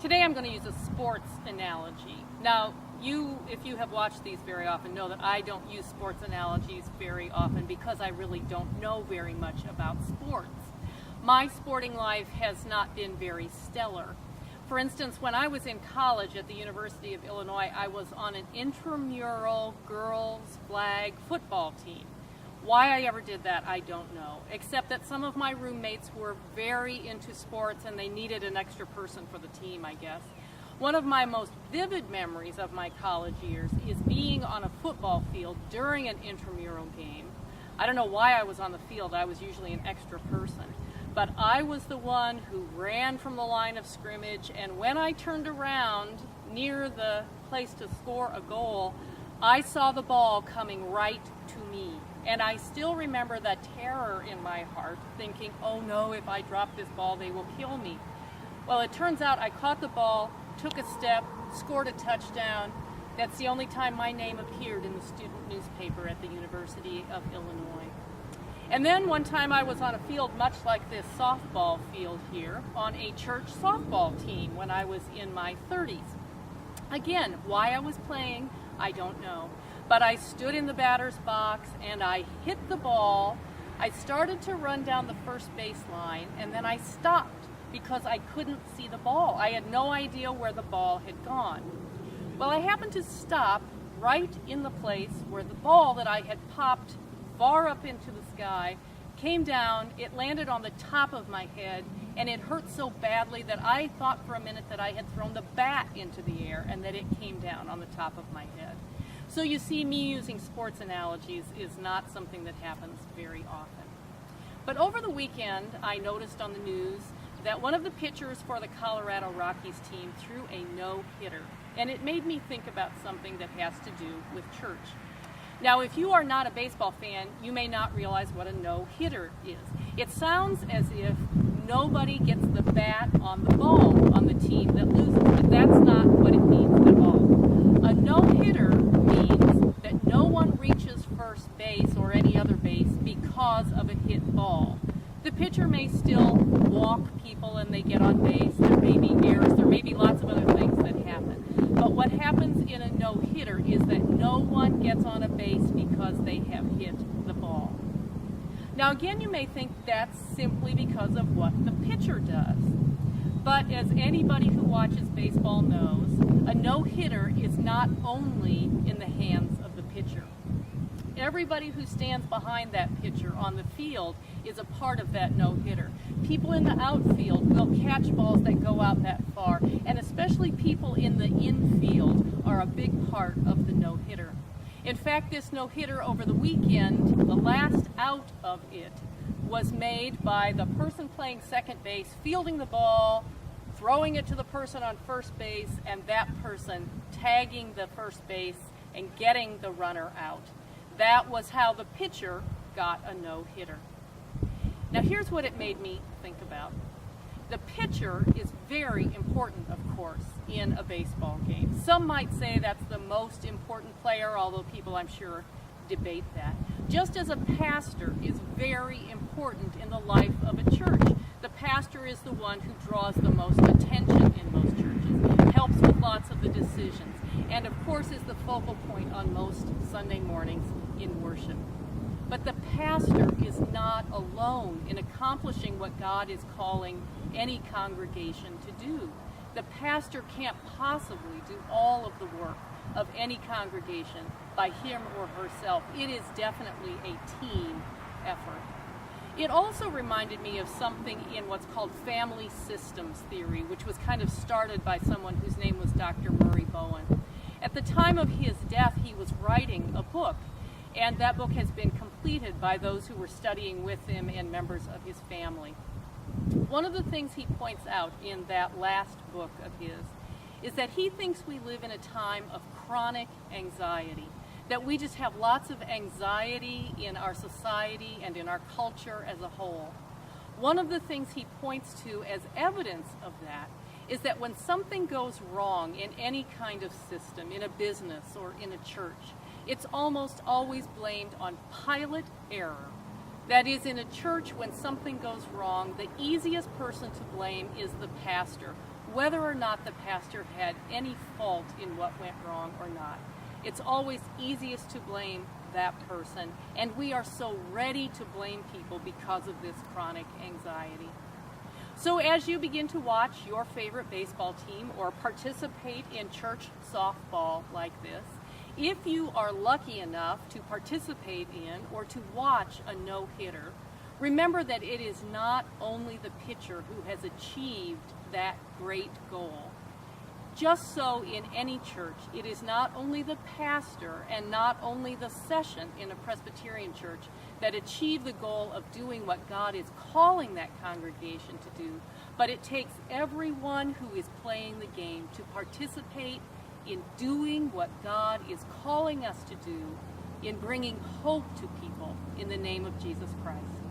Today I'm going to use a sports analogy. Now, if you have watched these very often, know that I don't use sports analogies very often because I really don't know very much about sports. My sporting life has not been very stellar. For instance, when I was in college at the University of Illinois, I was on an intramural girls flag football team. Why I ever did that, I don't know, except that some of my roommates were very into sports and they needed an extra person for the team, I guess. One of my most vivid memories of my college years is being on a football field during an intramural game. I don't know why I was on the field. I was usually an extra person. But I was the one who ran from the line of scrimmage, and when I turned around near the place to score a goal, I saw the ball coming right to me. And I still remember that terror in my heart, thinking, oh no, if I drop this ball, they will kill me. Well, it turns out I caught the ball, took a step, scored a touchdown. That's the only time my name appeared in the student newspaper at the University of Illinois. And then one time I was on a field much like this softball field here, on a church softball team when I was in my 30s. Again, why I was playing, I don't know. But I stood in the batter's box and I hit the ball. I started to run down the first base line and then I stopped because I couldn't see the ball. I had no idea where the ball had gone. Well, I happened to stop right in the place where the ball that I had popped far up into the sky came down. It landed on the top of my head and it hurt so badly that I thought for a minute that I had thrown the bat into the air and that it came down on the top of my head. So you see, me using sports analogies is not something that happens very often. But over the weekend, I noticed on the news that one of the pitchers for the Colorado Rockies team threw a no-hitter. And it made me think about something that has to do with church. Now, if you are not a baseball fan, you may not realize what a no-hitter is. It sounds as if nobody gets the bat on the ball on the team that loses, but that's not what it means at all. A no-hitter means that no one reaches first base or any other base because of a hit ball. The pitcher may still walk people and they get on base. There may be errors. There may be lots of other things that happen. But what happens in a no-hitter is that no one gets on a base because they have hit the ball. Now again, you may think that's simply because of what the pitcher does. But as anybody who watches baseball knows, a no-hitter is not only in the hands of the pitcher. Everybody who stands behind that pitcher on the field is a part of that no-hitter. People in the outfield will catch balls that go out that far, and especially people in the infield are a big part of the no-hitter. In fact, this no-hitter over the weekend, the last out of it, was made by the person playing second base, fielding the ball, throwing it to the person on first base, and that person tagging the first base and getting the runner out. That was how the pitcher got a no-hitter. Now here's what it made me think about. The pitcher is very important, of course, in a baseball game. Some might say that's the most important player, although people, I'm sure, debate that. Just as a pastor is very important in the life of a church. The pastor is the one who draws the most attention in most churches, helps with lots of the decisions, and of course is the focal point on most Sunday mornings in worship. But the pastor is not alone in accomplishing what God is calling any congregation to do. The pastor can't possibly do all of the work of any congregation by him or herself. It is definitely a team effort. It also reminded me of something in what's called family systems theory, which was kind of started by someone whose name was Dr. Murray Bowen. At the time of his death, he was writing a book, and that book has been completed by those who were studying with him and members of his family. One of the things he points out in that last book of his is that he thinks we live in a time of chronic anxiety, that we just have lots of anxiety in our society and in our culture as a whole. One of the things he points to as evidence of that is that when something goes wrong in any kind of system, in a business or in a church, it's almost always blamed on pilot error. That is, in a church, when something goes wrong, the easiest person to blame is the pastor. whether or not the pastor had any fault in what went wrong or not. It's always easiest to blame that person, and we are so ready to blame people because of this chronic anxiety. So as you begin to watch your favorite baseball team or participate in church softball like this, if you are lucky enough to participate in or to watch a no-hitter, remember that it is not only the pitcher who has achieved that great goal. Just so in any church, it is not only the pastor and not only the session in a Presbyterian church that achieve the goal of doing what God is calling that congregation to do, but it takes everyone who is playing the game to participate in doing what God is calling us to do, in bringing hope to people in the name of Jesus Christ.